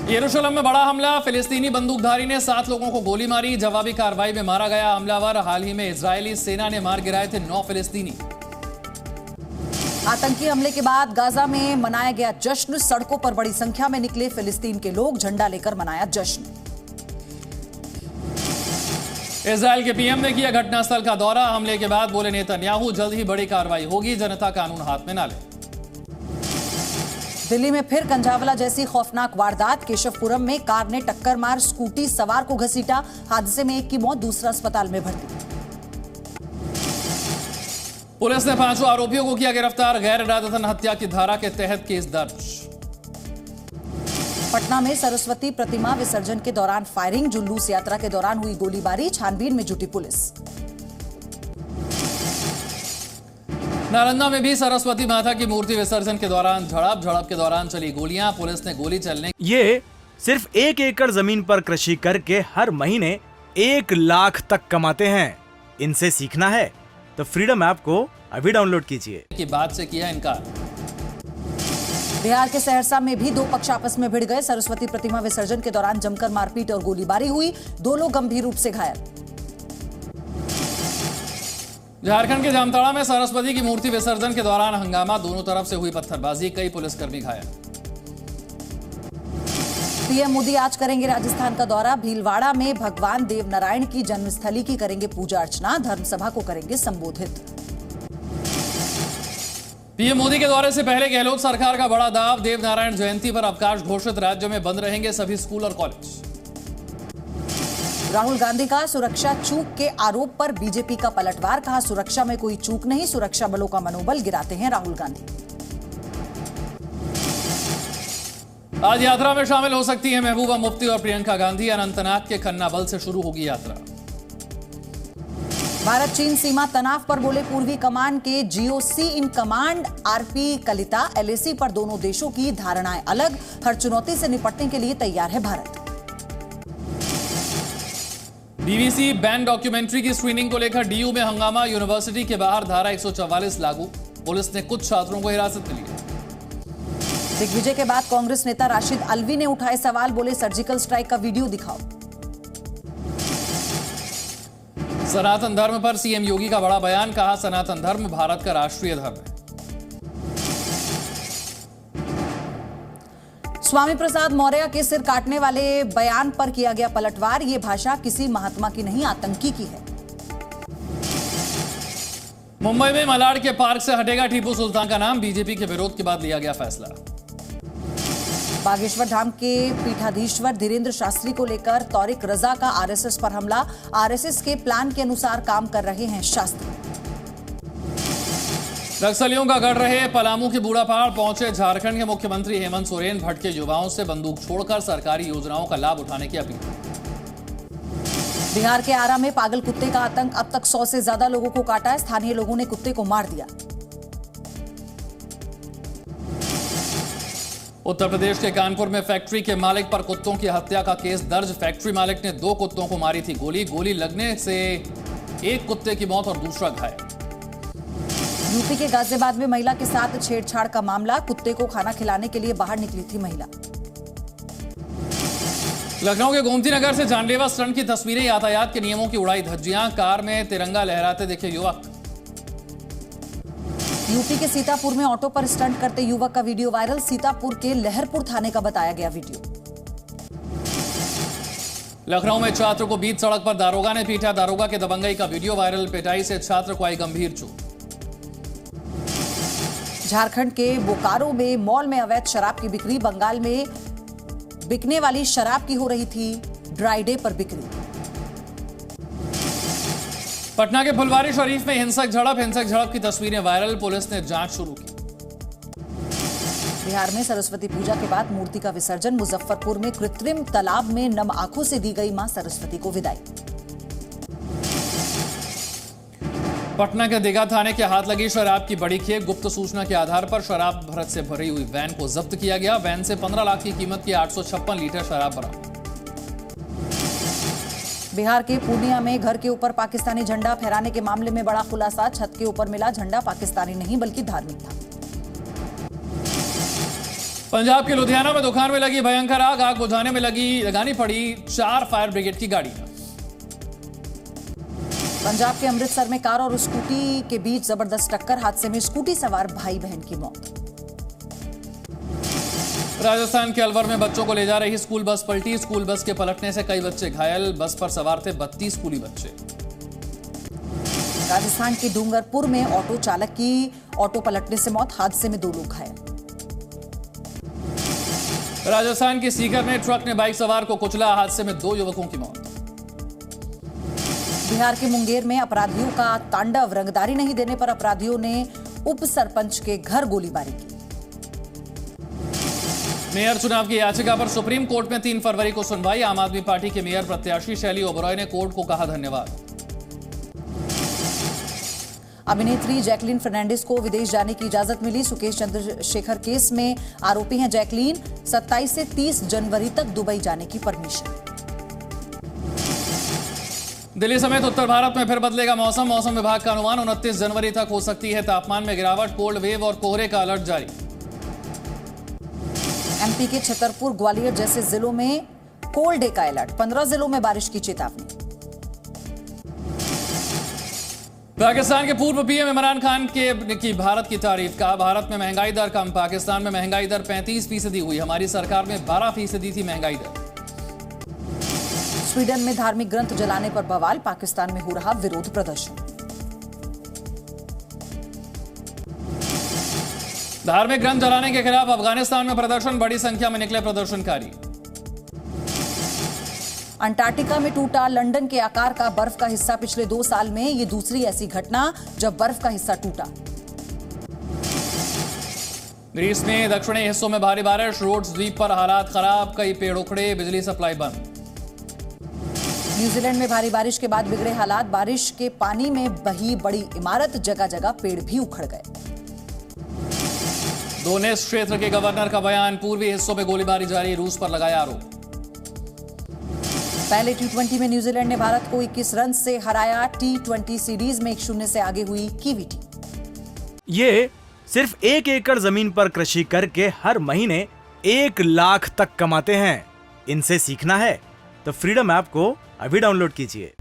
यरूशलेम में बड़ा हमला, फिलिस्तीनी बंदूकधारी ने 7 लोगों को गोली मारी। जवाबी कार्रवाई में मारा गया हमलावर। हाल ही में इजरायली सेना ने मार गिराए थे 9 फिलिस्तीनी। आतंकी हमले के बाद गाजा में मनाया गया जश्न। सड़कों पर बड़ी संख्या में निकले फिलिस्तीन के लोग, झंडा लेकर मनाया जश्न। इजरायल के पीएम ने किया घटनास्थल का दौरा। हमले के बाद बोले नेतन्याहू, जल्द ही बड़ी कार्रवाई होगी, जनता कानून हाथ में ना ले। दिल्ली में फिर कंझावला जैसी खौफनाक वारदात। केशवपुरम में कार ने टक्कर मार स्कूटी सवार को घसीटा। हादसे में एक की मौत, दूसरा अस्पताल में भर्ती। पुलिस ने 5 आरोपियों को किया गिरफ्तार। गैर इरादतन हत्या की धारा के तहत केस दर्ज। पटना में सरस्वती प्रतिमा विसर्जन के दौरान फायरिंग। जुलूस यात्रा के दौरान हुई गोलीबारी। छानबीन में जुटी पुलिस। नालंदा में भी सरस्वती माता की मूर्ति विसर्जन के दौरान झड़प के दौरान चली गोलियां। पुलिस ने गोली चलने। ये सिर्फ 1 एकड़ जमीन पर कृषि करके हर महीने 1 लाख तक कमाते हैं। इनसे सीखना है तो फ्रीडम ऐप को अभी डाउनलोड कीजिए। की बात से किया इनकार। बिहार के सहरसा में भी 2 पक्ष आपस में भिड़ गए। सरस्वती प्रतिमा विसर्जन के दौरान जमकर मारपीट और गोलीबारी हुई। 2 लोग गंभीर रूप से घायल। झारखंड के जामताड़ा में सरस्वती की मूर्ति विसर्जन के दौरान हंगामा। दोनों तरफ से हुई पत्थरबाजी, कई पुलिसकर्मी घायल। पीएम मोदी आज करेंगे राजस्थान का दौरा। भीलवाड़ा में भगवान देवनारायण की जन्मस्थली की करेंगे पूजा अर्चना। धर्मसभा को करेंगे संबोधित। पीएम मोदी के दौरे से पहले गहलोत सरकार का बड़ा दाव। देवनारायण जयंती पर अवकाश घोषित। राज्य में बंद रहेंगे सभी स्कूल और कॉलेज। राहुल गांधी का सुरक्षा चूक के आरोप पर बीजेपी का पलटवार। कहा, सुरक्षा में कोई चूक नहीं, सुरक्षा बलों का मनोबल गिराते हैं राहुल गांधी। आज यात्रा में शामिल हो सकती है महबूबा मुफ्ती और प्रियंका गांधी। अनंतनाग के खन्ना बल से शुरू होगी यात्रा। भारत चीन सीमा तनाव पर बोले पूर्वी कमान के GOC in command RP Kalita. LAC पर दोनों देशों की धारणाएं अलग। हर चुनौती से निपटने के लिए तैयार है भारत। बीबीसी बैन डॉक्यूमेंट्री की स्क्रीनिंग को लेकर डीयू में हंगामा। यूनिवर्सिटी के बाहर धारा 144 लागू। पुलिस ने कुछ छात्रों को हिरासत में लिया। दिग्विजय के बाद कांग्रेस नेता राशिद अलवी ने उठाए सवाल। बोले, सर्जिकल स्ट्राइक का वीडियो दिखाओ। सनातन धर्म पर सीएम योगी का बड़ा बयान। कहा, सनातन धर्म भारत का राष्ट्रीय धर्म है। स्वामी प्रसाद मौर्य के सिर काटने वाले बयान पर किया गया पलटवार। ये भाषा किसी महात्मा की नहीं, आतंकी की है। मुंबई में मलाड के पार्क से हटेगा टीपू सुल्तान का नाम। बीजेपी के विरोध के बाद लिया गया फैसला। बागेश्वर धाम के पीठाधीश्वर धीरेन्द्र शास्त्री को लेकर तौरिक रजा का आरएसएस पर हमला। आरएसएस के प्लान के अनुसार काम कर रहे हैं शास्त्री। नक्सलियों का गढ़ रहे पलामू के बूढ़ापहाड़ पहुंचे झारखंड के मुख्यमंत्री हेमंत सोरेन। भटके युवाओं से बंदूक छोड़कर सरकारी योजनाओं का लाभ उठाने की अपील। बिहार के आरा में पागल कुत्ते का आतंक। अब तक 100 से ज्यादा लोगों को काटा है। स्थानीय लोगों ने कुत्ते को मार दिया। उत्तर प्रदेश के कानपुर में फैक्ट्री के मालिक पर कुत्तों की हत्या का केस दर्ज। फैक्ट्री मालिक ने 2 कुत्तों को मारी थी गोली। गोली लगने से एक कुत्ते की मौत और दूसरा घायल। यूपी के गाजियाबाद में महिला के साथ छेड़छाड़ का मामला। कुत्ते को खाना खिलाने के लिए बाहर निकली थी महिला। लखनऊ के गोमती नगर से जानलेवा स्टंट की तस्वीरें। यातायात के नियमों की उड़ाई धज्जियां। कार में तिरंगा लहराते दिखे युवक। यूपी के सीतापुर में ऑटो पर स्टंट करते युवक का वीडियो वायरल। सीतापुर के लहरपुर थाने का बताया गया वीडियो। लखनऊ में छात्र को बीच सड़क पर दारोगा ने पीटा। दारोगा के दबंगई का वीडियो वायरल। पिटाई से छात्र को आई गंभीर चोट। झारखंड के बोकारो में मॉल में अवैध शराब की बिक्री। बंगाल में बिकने वाली शराब की हो रही थी ड्राई डे पर बिक्री। पटना के फुलवारी शरीफ में हिंसक झड़प की तस्वीरें वायरल। पुलिस ने जांच शुरू की। बिहार में सरस्वती पूजा के बाद मूर्ति का विसर्जन। मुजफ्फरपुर में कृत्रिम तालाब में नम आंखों से दी गई मां सरस्वती को विदाई। पटना के दीघा थाने के हाथ लगी शराब की बड़ी खेप। गुप्त सूचना के आधार पर शराब भरत से भरी हुई वैन को जब्त किया गया। वैन से 15 लाख की कीमत की 856 लीटर शराब बरामद। बिहार के पूर्णिया में घर के ऊपर पाकिस्तानी झंडा फहराने के मामले में बड़ा खुलासा। छत के ऊपर मिला झंडा पाकिस्तानी नहीं बल्कि धार्मिक था। पंजाब के लुधियाना में दुकान में लगी भयंकर आग बुझाने में लगानी पड़ी 4 फायर ब्रिगेड की गाड़ियां। पंजाब के अमृतसर में कार और स्कूटी के बीच जबरदस्त टक्कर, हादसे में स्कूटी सवार भाई बहन की मौत। राजस्थान के अलवर में बच्चों को ले जा रही स्कूल बस पलटी, स्कूल बस के पलटने से कई बच्चे घायल, बस पर सवार थे 32 स्कूली बच्चे। राजस्थान के डूंगरपुर में ऑटो चालक की ऑटो पलटने से मौत, हादसे में 2 लोग घायल। राजस्थान के सीकर में ट्रक ने बाइक सवार को कुचला, हादसे में 2 युवकों की मौत। बिहार के मुंगेर में अपराधियों का तांडव, रंगदारी नहीं देने पर अपराधियों ने उप सरपंच के घर गोलीबारी की। मेयर चुनाव की याचिका पर सुप्रीम कोर्ट में 3 फरवरी को सुनवाई, आम आदमी पार्टी के मेयर प्रत्याशी शैली ओबरॉय ने कोर्ट को कहा धन्यवाद। अभिनेत्री जैकलीन फर्नांडिस को विदेश जाने की इजाजत मिली, सुकेश चंद्रशेखर केस में आरोपी हैं जैकलीन, 27 से 30 जनवरी तक दुबई जाने की परमिशन। दिल्ली समेत उत्तर भारत में फिर बदलेगा मौसम, मौसम विभाग का अनुमान 29 जनवरी तक हो सकती है तापमान में गिरावट, कोल्ड वेव और कोहरे का अलर्ट जारी। एमपी के छतरपुर, ग्वालियर जैसे जिलों में कोल्ड डे का अलर्ट, 15 जिलों में बारिश की चेतावनी। पाकिस्तान के पूर्व पीएम इमरान खान की भारत की तारीफ, कहा भारत में महंगाई दर कम, पाकिस्तान में महंगाई दर 35% हुई, हमारी सरकार में 12% थी महंगाई दर। स्वीडन में धार्मिक ग्रंथ जलाने पर बवाल, पाकिस्तान में हो रहा विरोध प्रदर्शन। धार्मिक ग्रंथ जलाने के खिलाफ अफगानिस्तान में प्रदर्शन, बड़ी संख्या में निकले प्रदर्शनकारी। अंटार्कटिका में टूटा लंदन के आकार का बर्फ का हिस्सा, पिछले 2 साल में ये दूसरी ऐसी घटना जब बर्फ का हिस्सा टूटा। ग्रीस में दक्षिणी हिस्सों में भारी बारिश, रोड्स द्वीप पर हालात खराब, कई पेड़ उखड़े, बिजली सप्लाई बंद। न्यूजीलैंड में भारी बारिश के बाद बिगड़े हालात, बारिश के पानी में बही बड़ी इमारत, जगह जगह पेड़ भी उखड़ गए। डोनेट्स्क क्षेत्र के गवर्नर का बयान, पूर्वी हिस्सों में गोलीबारी जारी, रूस पर लगाया आरोप। पहले T20 में न्यूजीलैंड ने भारत को 21 रन से हराया, T20 सीरीज में 1-0 से आगे हुई कीवी टीम। ये सिर्फ 1 एकड़ जमीन पर कृषि करके हर महीने 1 लाख तक कमाते हैं। इनसे सीखना है तो फ्रीडम ऐप को अभी डाउनलोड कीजिए।